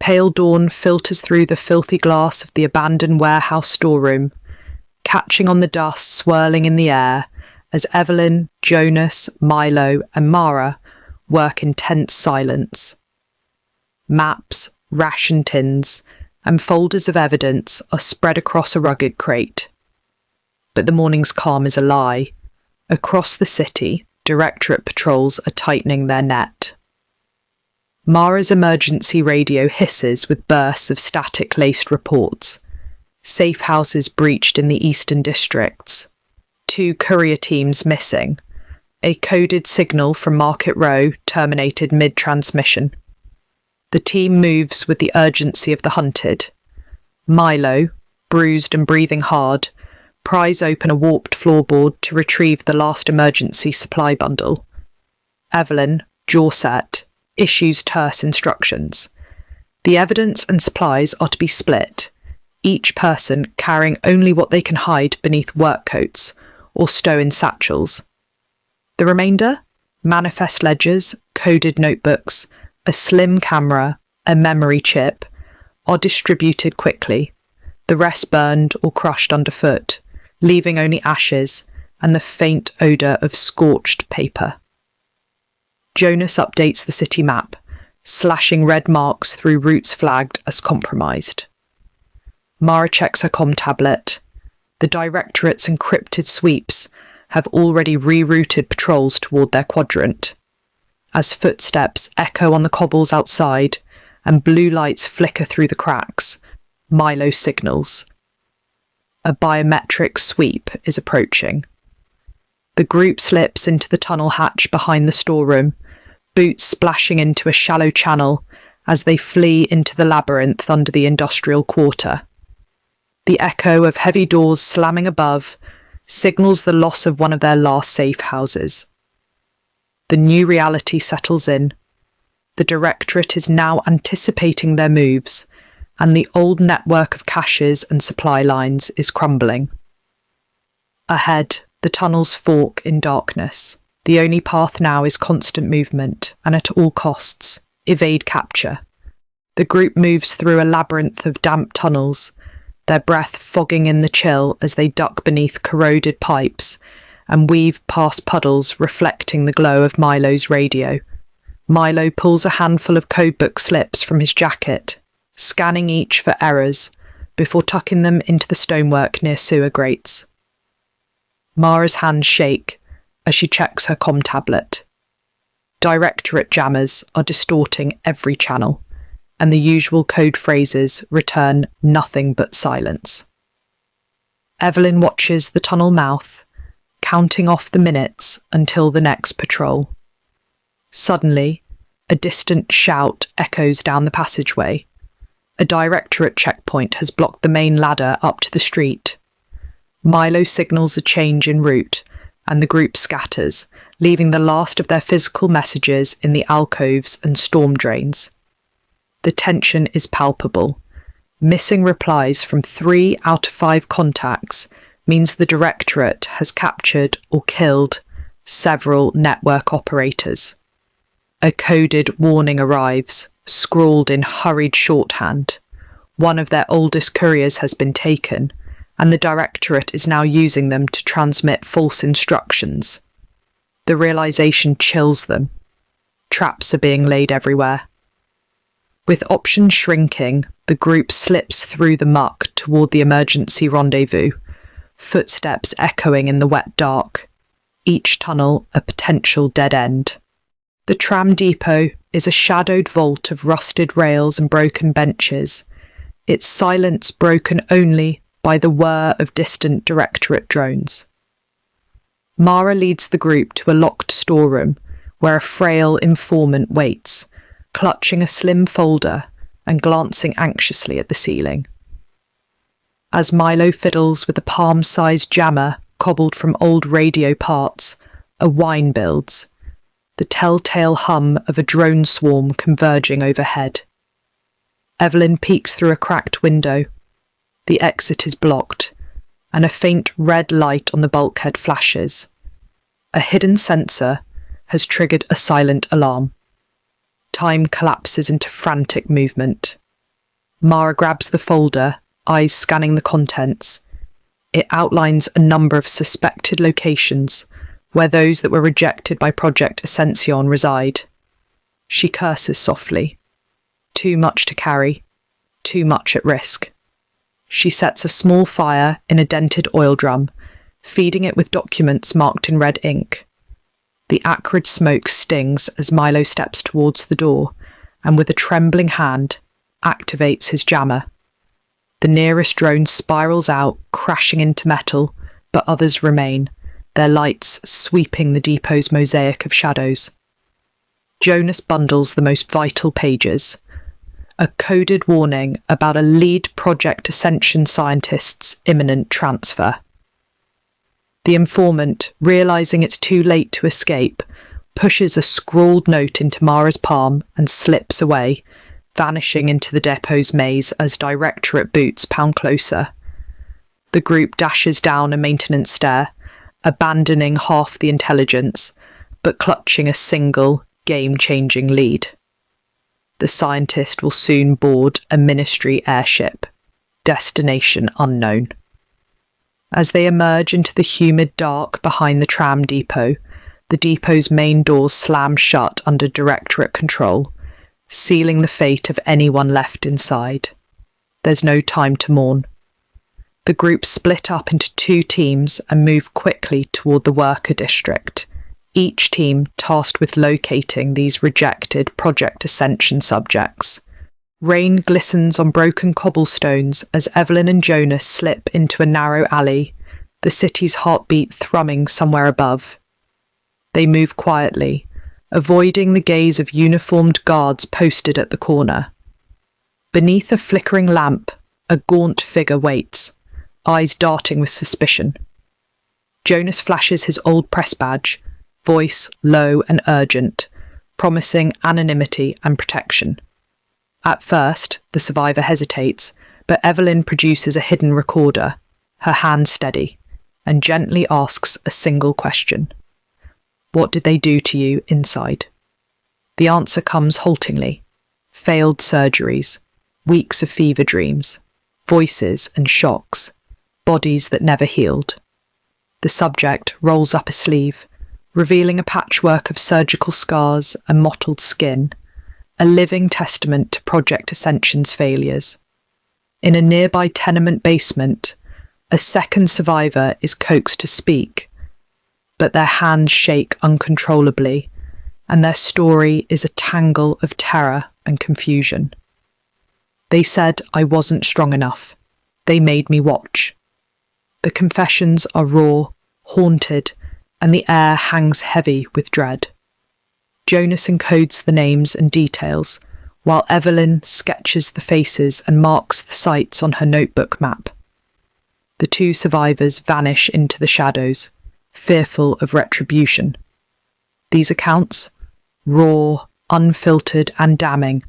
Pale dawn filters through the filthy glass of the abandoned warehouse storeroom, catching on the dust swirling in the air as Evelyn, Jonas, Milo, and Mara work in tense silence. Maps, ration tins, and folders of evidence are spread across a rugged crate. But the morning's calm is a lie. Across the city, Directorate patrols are tightening their net. Mara's emergency radio hisses with bursts of static-laced reports. Safe houses breached in the eastern districts. 2 courier teams missing. A coded signal from Market Row terminated mid-transmission. The team moves with the urgency of the hunted. Milo, bruised and breathing hard, pries open a warped floorboard to retrieve the last emergency supply bundle. Evelyn, jaw set, issues terse instructions. The evidence and supplies are to be split, each person carrying only what they can hide beneath work coats or stow in satchels. The remainder, manifest ledgers, coded notebooks, a slim camera, a memory chip, are distributed quickly, the rest burned or crushed underfoot, leaving only ashes and the faint odour of scorched paper. Jonas updates the city map, slashing red marks through routes flagged as compromised. Mara checks her comm tablet. The Directorate's encrypted sweeps have already rerouted patrols toward their quadrant. As footsteps echo on the cobbles outside and blue lights flicker through the cracks, Milo signals. A biometric sweep is approaching. The group slips into the tunnel hatch behind the storeroom, boots splashing into a shallow channel as they flee into the labyrinth under the industrial quarter. The echo of heavy doors slamming above signals the loss of one of their last safe houses. The new reality settles in. The Directorate is now anticipating their moves, and the old network of caches and supply lines is crumbling. Ahead, the tunnels fork in darkness. The only path now is constant movement, and at all costs, evade capture. The group moves through a labyrinth of damp tunnels, their breath fogging in the chill as they duck beneath corroded pipes and weave past puddles reflecting the glow of Milo's radio. Milo pulls a handful of codebook slips from his jacket, scanning each for errors before tucking them into the stonework near sewer grates. Mara's hands shake as she checks her comm tablet. Directorate jammers are distorting every channel, and the usual code phrases return nothing but silence. Evelyn watches the tunnel mouth, counting off the minutes until the next patrol. Suddenly, a distant shout echoes down the passageway. A Directorate checkpoint has blocked the main ladder up to the street. Milo signals a change in route, and the group scatters, leaving the last of their physical messages in the alcoves and storm drains. The tension is palpable. Missing replies from 3 out of 5 contacts means the Directorate has captured or killed several network operators. A coded warning arrives, scrawled in hurried shorthand. One of their oldest couriers has been taken, and the Directorate is now using them to transmit false instructions. The realization chills them. Traps are being laid everywhere. With options shrinking, the group slips through the muck toward the emergency rendezvous, footsteps echoing in the wet dark, each tunnel a potential dead end. The tram depot is a shadowed vault of rusted rails and broken benches, its silence broken only by the whir of distant Directorate drones. Mara leads the group to a locked storeroom where a frail informant waits, clutching a slim folder and glancing anxiously at the ceiling. As Milo fiddles with a palm-sized jammer cobbled from old radio parts, a whine builds, the telltale hum of a drone swarm converging overhead. Evelyn peeks through a cracked window. The exit is blocked, and a faint red light on the bulkhead flashes. A hidden sensor has triggered a silent alarm. Time collapses into frantic movement. Mara grabs the folder, eyes scanning the contents. It outlines a number of suspected locations where those that were rejected by Project Ascension reside. She curses softly. Too much to carry, too much at risk. She sets a small fire in a dented oil drum, feeding it with documents marked in red ink. The acrid smoke stings as Milo steps towards the door and with a trembling hand activates his jammer. The nearest drone spirals out, crashing into metal, but others remain, their lights sweeping the depot's mosaic of shadows. Jonas bundles the most vital pages. A coded warning about a lead Project Ascension scientist's imminent transfer. The informant, realising it's too late to escape, pushes a scrawled note into Mara's palm and slips away, vanishing into the depot's maze as Directorate boots pound closer. The group dashes down a maintenance stair, abandoning half the intelligence, but clutching a single, game-changing lead. The scientist will soon board a ministry airship, destination unknown. As they emerge into the humid dark behind the tram depot, the depot's main doors slam shut under Directorate control, sealing the fate of anyone left inside. There's no time to mourn. The group split up into 2 teams and move quickly toward the worker district, each team tasked with locating these rejected Project Ascension subjects. Rain glistens on broken cobblestones as Evelyn and Jonas slip into a narrow alley, the city's heartbeat thrumming somewhere above. They move quietly, avoiding the gaze of uniformed guards posted at the corner. Beneath a flickering lamp, a gaunt figure waits, eyes darting with suspicion. Jonas flashes his old press badge, voice low and urgent, promising anonymity and protection. At first, the survivor hesitates, but Evelyn produces a hidden recorder, her hand steady, and gently asks a single question. What did they do to you inside? The answer comes haltingly. Failed surgeries, weeks of fever dreams, voices and shocks, bodies that never healed. The subject rolls up a sleeve, revealing a patchwork of surgical scars and mottled skin, a living testament to Project Ascension's failures. In a nearby tenement basement, a second survivor is coaxed to speak, but their hands shake uncontrollably, and their story is a tangle of terror and confusion. They said I wasn't strong enough. They made me watch. The confessions are raw, haunted, and the air hangs heavy with dread. Jonas encodes the names and details, while Evelyn sketches the faces and marks the sites on her notebook map. The 2 survivors vanish into the shadows, fearful of retribution. These accounts, raw, unfiltered and damning,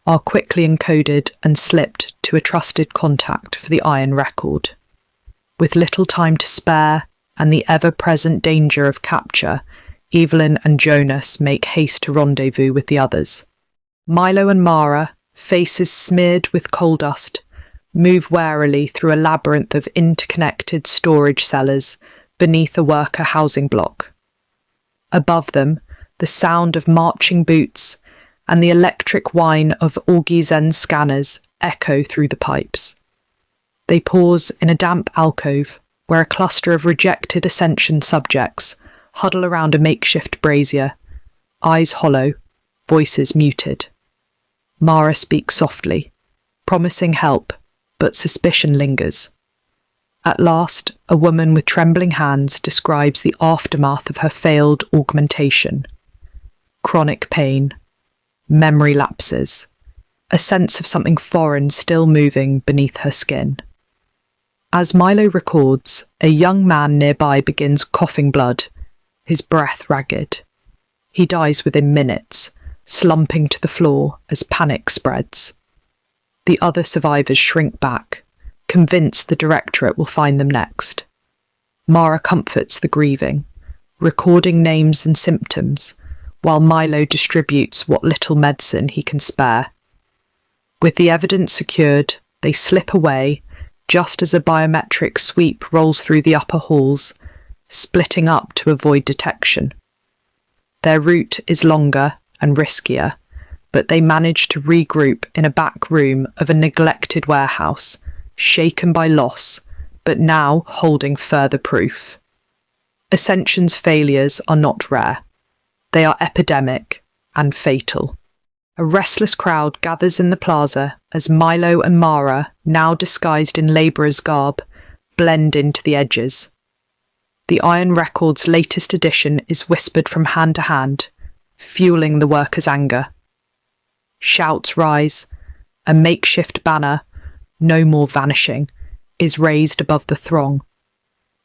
are quickly encoded and slipped to a trusted contact for the Iron Record. With little time to spare and the ever-present danger of capture, Evelyn and Jonas make haste to rendezvous with the others. Milo and Mara, faces smeared with coal dust, move warily through a labyrinth of interconnected storage cellars beneath a worker housing block. Above them, the sound of marching boots and the electric whine of Augizen scanners echo through the pipes. They pause in a damp alcove where a cluster of rejected Ascension subjects huddle around a makeshift brazier, eyes hollow, voices muted. Mara speaks softly, promising help, but suspicion lingers. At last, a woman with trembling hands describes the aftermath of her failed augmentation. Chronic pain, memory lapses, a sense of something foreign still moving beneath her skin. As Milo records, a young man nearby begins coughing blood, his breath ragged. He dies within minutes, slumping to the floor as panic spreads. The other survivors shrink back, convinced the Directorate will find them next. Mara comforts the grieving, recording names and symptoms, while Milo distributes what little medicine he can spare. With the evidence secured, they slip away just as a biometric sweep rolls through the upper halls, splitting up to avoid detection. Their route is longer and riskier, but they manage to regroup in a back room of a neglected warehouse, shaken by loss, but now holding further proof. Ascension's failures are not rare. They are epidemic and fatal. A restless crowd gathers in the plaza as Milo and Mara, now disguised in labourer's garb, blend into the edges. The Iron Record's latest edition is whispered from hand to hand, fueling the workers' anger. Shouts rise. A makeshift banner, no more vanishing, is raised above the throng.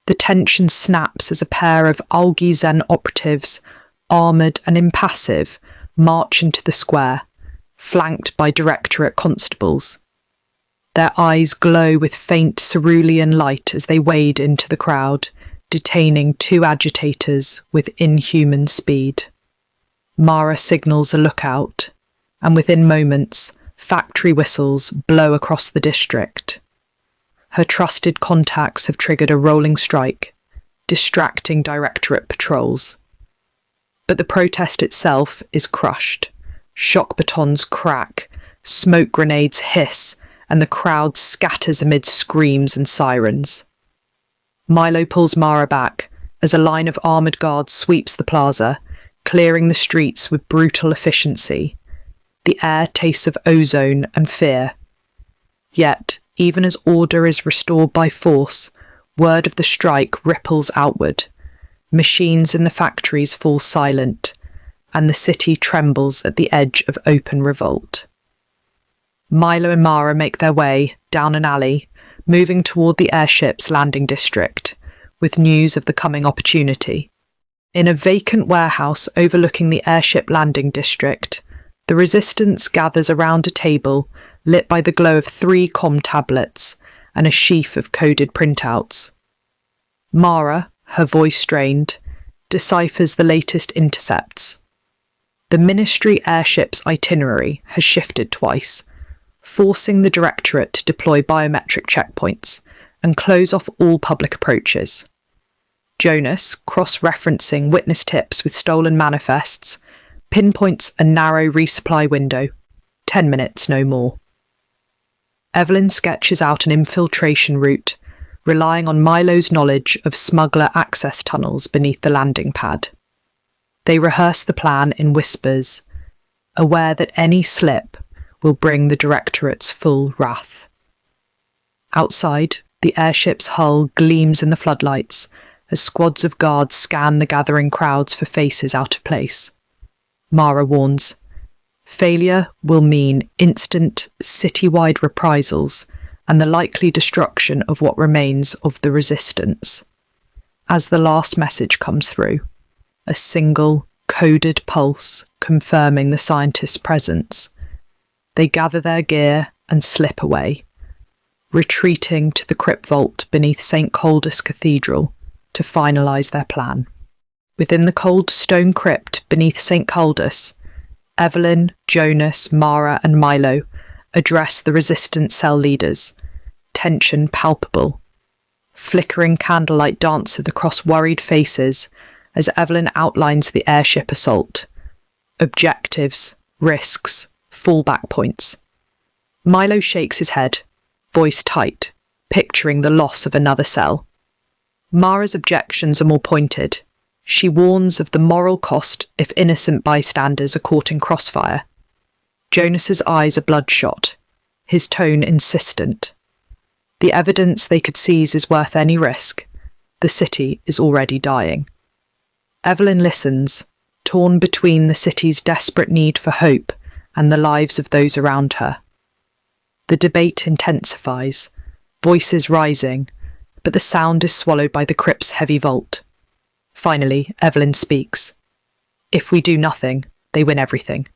The tension snaps as a pair of Algizen operatives, armoured and impassive, march into the square, flanked by Directorate constables. Their eyes glow with faint cerulean light as they wade into the crowd, detaining two agitators with inhuman speed. Mara signals a lookout, and within moments, factory whistles blow across the district. Her trusted contacts have triggered a rolling strike, distracting Directorate patrols. But the protest itself is crushed. Shock batons crack, smoke grenades hiss, and the crowd scatters amid screams and sirens. Milo pulls Mara back as a line of armoured guards sweeps the plaza, clearing the streets with brutal efficiency. The air tastes of ozone and fear. Yet, even as order is restored by force, word of the strike ripples outward. Machines in the factories fall silent, and the city trembles at the edge of open revolt. Milo and Mara make their way down an alley, moving toward the airship's landing district, with news of the coming opportunity. In a vacant warehouse overlooking the airship landing district, the resistance gathers around a table lit by the glow of 3 comm tablets and a sheaf of coded printouts. Mara, her voice strained, deciphers the latest intercepts. The Ministry airship's itinerary has shifted twice, forcing the Directorate to deploy biometric checkpoints and close off all public approaches. Jonas, cross-referencing witness tips with stolen manifests, pinpoints a narrow resupply window, 10 minutes no more. Evelyn sketches out an infiltration route, relying on Milo's knowledge of smuggler access tunnels beneath the landing pad. They rehearse the plan in whispers, aware that any slip will bring the Directorate's full wrath. Outside, the airship's hull gleams in the floodlights as squads of guards scan the gathering crowds for faces out of place. Mara warns, failure will mean instant, citywide reprisals and the likely destruction of what remains of the resistance. As the last message comes through, a single, coded pulse confirming the scientists' presence, they gather their gear and slip away, retreating to the crypt vault beneath Saint Caldus Cathedral to finalise their plan. Within the cold stone crypt beneath Saint Caldus, Evelyn, Jonas, Mara and Milo address the resistance cell leaders, tension palpable. Flickering candlelight dances across worried faces as Evelyn outlines the airship assault. Objectives, risks, fallback points. Milo shakes his head, voice tight, picturing the loss of another cell. Mara's objections are more pointed. She warns of the moral cost if innocent bystanders are caught in crossfire. Jonas's eyes are bloodshot, his tone insistent. The evidence they could seize is worth any risk. The city is already dying. Evelyn listens, torn between the city's desperate need for hope and the lives of those around her. The debate intensifies, voices rising, but the sound is swallowed by the crypt's heavy vault. Finally, Evelyn speaks. If we do nothing, they win everything.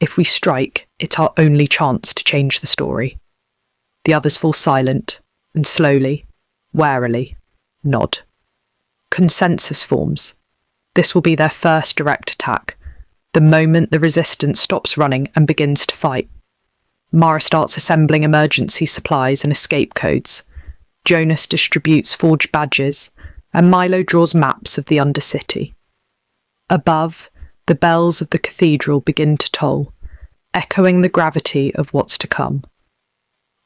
If we strike, it's our only chance to change the story. The others fall silent, and slowly, warily, nod. Consensus forms. This will be their first direct attack, the moment the resistance stops running and begins to fight. Mara starts assembling emergency supplies and escape codes. Jonas distributes forged badges, and Milo draws maps of the Undercity. Above, the bells of the cathedral begin to toll, echoing the gravity of what's to come.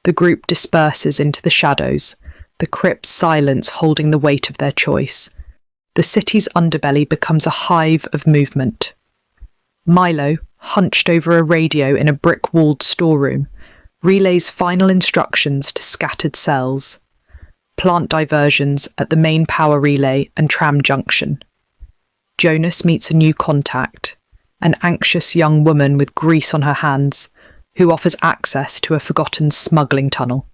The group disperses into the shadows, the Crypt's silence holding the weight of their choice. The city's underbelly becomes a hive of movement. Milo, hunched over a radio in a brick-walled storeroom, relays final instructions to scattered cells. Plant diversions at the main power relay and tram junction. Jonas meets a new contact, an anxious young woman with grease on her hands, who offers access to a forgotten smuggling tunnel.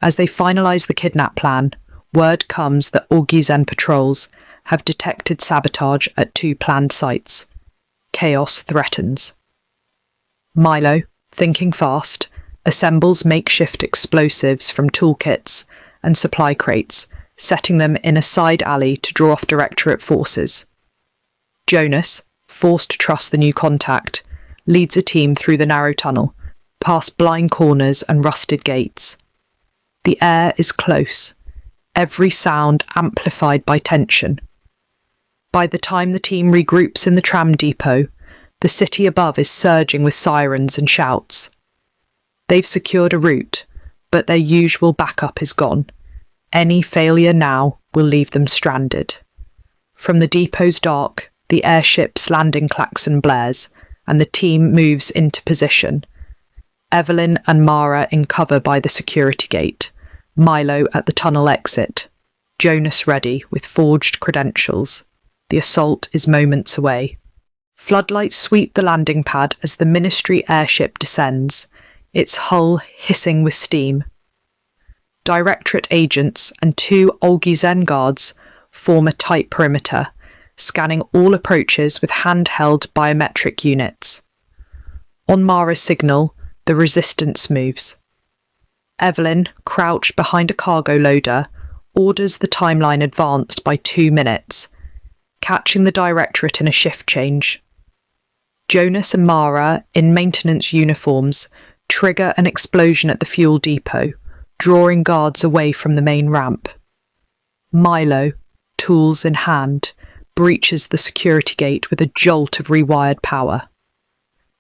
As they finalise the kidnap plan, word comes that Augmentations patrols have detected sabotage at 2 planned sites. Chaos threatens. Milo, thinking fast, assembles makeshift explosives from toolkits and supply crates, setting them in a side alley to draw off Directorate forces. Jonas, forced to trust the new contact, leads a team through the narrow tunnel, past blind corners and rusted gates. The air is close, every sound amplified by tension. By the time the team regroups in the tram depot, the city above is surging with sirens and shouts. They've secured a route, but their usual backup is gone. Any failure now will leave them stranded. From the depot's dark, the airship's landing klaxon blares, and the team moves into position. Evelyn and Mara in cover by the security gate, Milo at the tunnel exit, Jonas ready with forged credentials. The assault is moments away. Floodlights sweep the landing pad as the Ministry airship descends, its hull hissing with steam. Directorate agents and 2 Augmentations guards form a tight perimeter, scanning all approaches with handheld biometric units. On Mara's signal, the resistance moves. Evelyn, crouched behind a cargo loader, orders the timeline advanced by 2 minutes, catching the Directorate in a shift change. Jonas and Mara, in maintenance uniforms, trigger an explosion at the fuel depot, drawing guards away from the main ramp. Milo, tools in hand, breaches the security gate with a jolt of rewired power.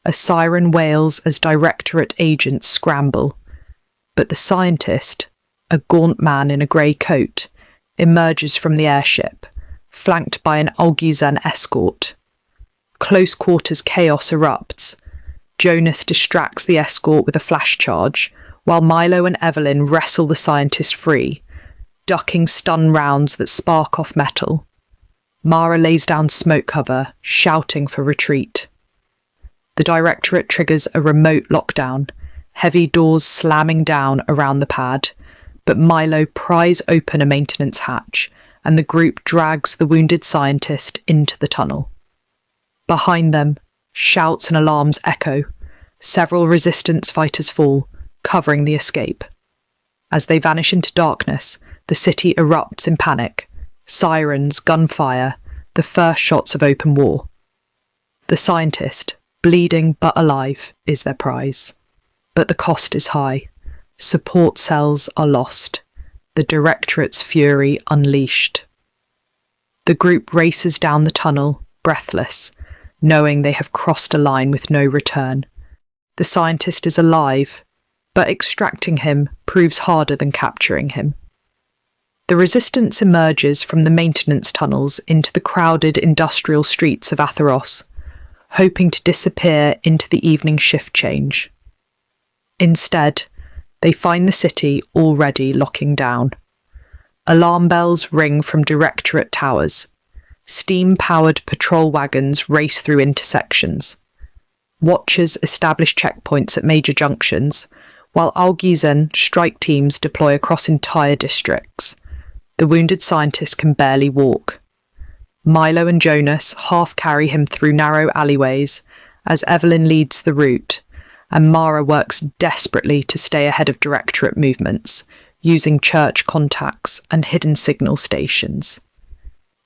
A siren wails as Directorate agents scramble, but the scientist, a gaunt man in a grey coat, emerges from the airship, flanked by an Augmentations escort. Close quarters chaos erupts. Jonas distracts the escort with a flash charge, while Milo and Evelyn wrestle the scientist free, ducking stun rounds that spark off metal. Mara lays down smoke cover, shouting for retreat. The Directorate triggers a remote lockdown, heavy doors slamming down around the pad, but Milo pries open a maintenance hatch, and the group drags the wounded scientist into the tunnel. Behind them, shouts and alarms echo. Several resistance fighters fall, covering the escape. As they vanish into darkness, the city erupts in panic. Sirens, gunfire, the first shots of open war. The scientist, bleeding but alive, is their prize. But the cost is high. Support cells are lost. The Directorate's fury unleashed. The group races down the tunnel, breathless, knowing they have crossed a line with no return. The scientist is alive, but extracting him proves harder than capturing him. The resistance emerges from the maintenance tunnels into the crowded industrial streets of Atheros, hoping to disappear into the evening shift change. Instead, they find the city already locking down. Alarm bells ring from Directorate towers. Steam-powered patrol wagons race through intersections. Watchers establish checkpoints at major junctions, while Augmentations strike teams deploy across entire districts. The wounded scientist can barely walk. Milo and Jonas half carry him through narrow alleyways as Evelyn leads the route, and Mara works desperately to stay ahead of Directorate movements, using church contacts and hidden signal stations.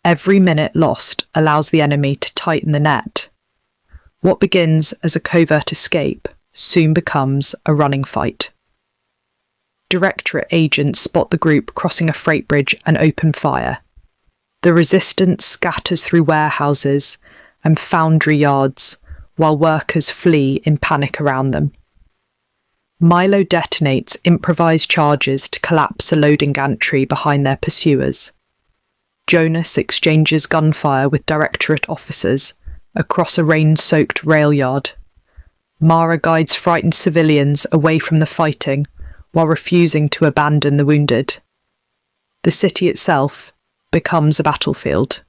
Every minute lost allows the enemy to tighten the net. What begins as a covert escape soon becomes a running fight. Directorate agents spot the group crossing a freight bridge and open fire. The resistance scatters through warehouses and foundry yards while workers flee in panic around them. Milo detonates improvised charges to collapse a loading gantry behind their pursuers. Jonas exchanges gunfire with Directorate officers across a rain-soaked rail yard. Mara guides frightened civilians away from the fighting while refusing to abandon the wounded. The city itself becomes a battlefield.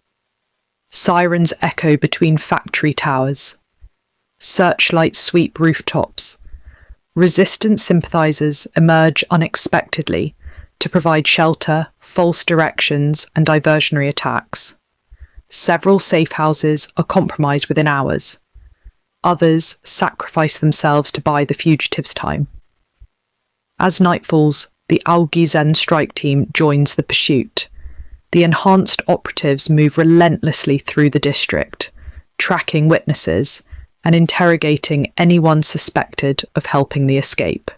Sirens echo between factory towers. Searchlights sweep rooftops. Resistance sympathizers emerge unexpectedly to provide shelter, false directions, and diversionary attacks. Several safe houses are compromised within hours. Others sacrifice themselves to buy the fugitives time. As night falls, the augmentations strike team joins the pursuit. The enhanced operatives move relentlessly through the district, tracking witnesses and interrogating anyone suspected of helping the escape.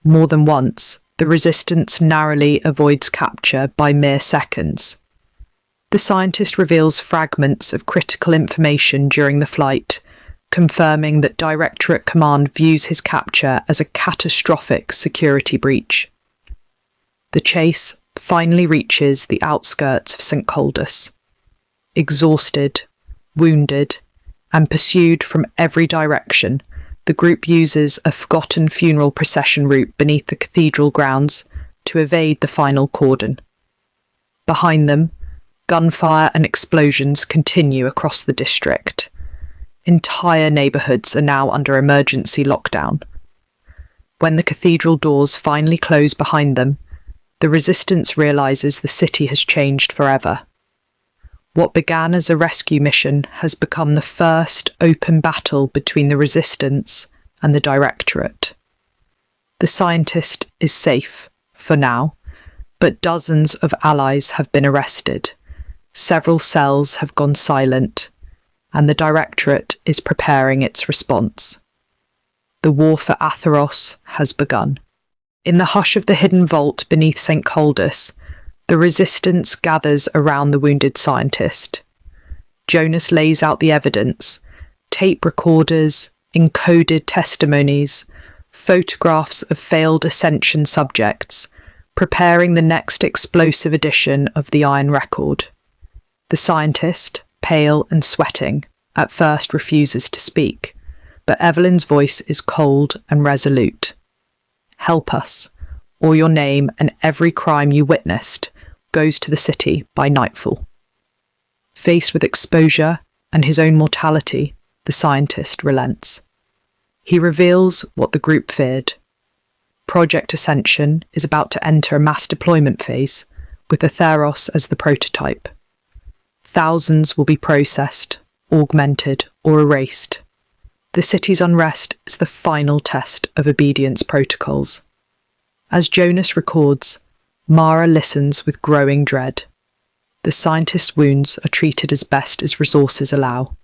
More than once, the resistance narrowly avoids capture by mere seconds. The scientist reveals fragments of critical information during the flight, confirming that Directorate Command views his capture as a catastrophic security breach. The chase finally reaches the outskirts of Saint Caldus. Exhausted, wounded, and pursued from every direction, the group uses a forgotten funeral procession route beneath the cathedral grounds to evade the final cordon. Behind them, gunfire and explosions continue across the district. Entire neighbourhoods are now under emergency lockdown. When the cathedral doors finally close behind them, the resistance realises the city has changed forever. What began as a rescue mission has become the first open battle between the resistance and the Directorate. The scientist is safe, for now, but dozens of allies have been arrested. Several cells have gone silent, and the Directorate is preparing its response. The war for Atheros has begun. In the hush of the hidden vault beneath Saint Caldus, the resistance gathers around the wounded scientist. Jonas lays out the evidence: tape recorders, encoded testimonies, photographs of failed Ascension subjects, preparing the next explosive edition of the Iron Record. The scientist, pale and sweating, at first refuses to speak, but Evelyn's voice is cold and resolute. Help us, or your name and every crime you witnessed goes to the city by nightfall. Faced with exposure and his own mortality, the scientist relents. He reveals what the group feared. Project Ascension is about to enter a mass deployment phase, with Atheros as the prototype. Thousands will be processed, augmented, or erased. The city's unrest is the final test of obedience protocols. As Jonas records, Mara listens with growing dread. The scientist's wounds are treated as best as resources allow.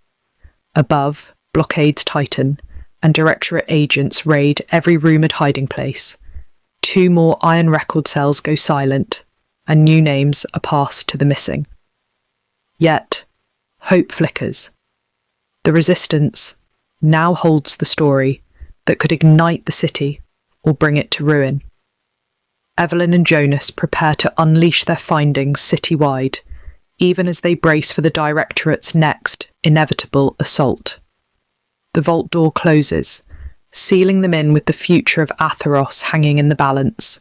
Above, blockades tighten, and Directorate agents raid every rumoured hiding place. 2 more Iron Record cells go silent, and new names are passed to the missing. Yet, hope flickers. The resistance now holds the story that could ignite the city or bring it to ruin. Evelyn and Jonas prepare to unleash their findings citywide, even as they brace for the Directorate's next inevitable assault. The vault door closes, sealing them in with the future of Atheros hanging in the balance.